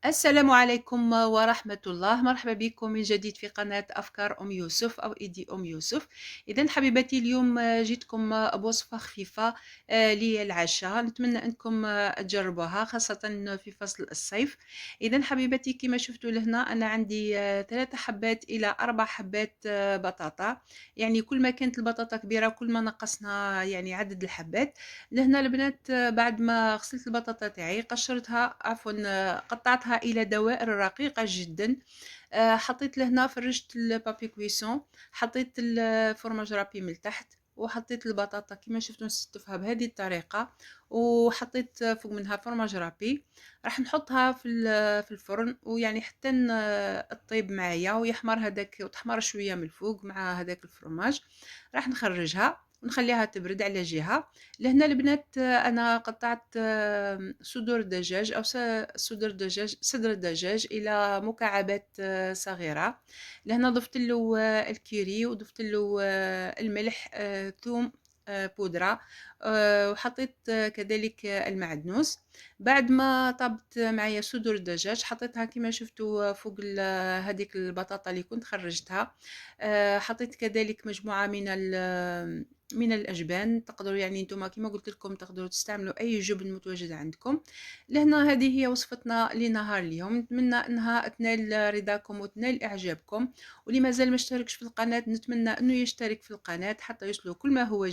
السلام عليكم ورحمة الله. مرحبا بكم من جديد في قناة أفكار أم يوسف أو إيدي أم يوسف. إذا حبيبتي اليوم جيتكم بوصفة خفيفة للعشاء. نتمنى أنكم تجربوها خاصة في فصل الصيف. إذا حبيبتي كما شفتوا لهنا أنا عندي 3 حبات إلى 4 حبات بطاطا. يعني كل ما كانت البطاطا كبيرة كل ما نقصنا يعني عدد الحبات. لهنا البنات بعد ما غسلت البطاطا تاعي قشرتها قطعتها إلى دوائر رقيقة جدا. حطيت لهنا فرشت البابي كويسون، حطيت الفرماج رابي من تحت، وحطيت البطاطا كما شفتوا نستفها بهذه الطريقة، وحطيت فوق منها فرماج رابي. راح نحطها في الفرن ويعني حتى تطيب معايا ويحمر هذاك وتحمر شوية من الفوق مع هذاك الفرماج. راح نخرجها ونخليها تبرد على جهة. لهنا البنات أنا قطعت صدور دجاج أو صدر الدجاج إلى مكعبات صغيرة. لهنا ضفت له الكيري وضفت له الملح، ثوم بودرة، وحطيت كذلك المعدنوس. بعد ما طابت معايا صدور الدجاج حطيتها كما شفتوا فوق هذيك البطاطا اللي كنت خرجتها. حطيت كذلك مجموعة من الأجبان. تقدروا يعني نتوما كما قلت لكم تقدروا تستعملوا أي جبن متواجد عندكم. لهنا هذه هي وصفتنا لنهار اليوم. نتمنى أنها تنال رضاكم وتنال إعجابكم. واللي مازال ما اشتركش في القناة نتمنى أنه يشترك في القناة حتى يوصلوا كل ما هو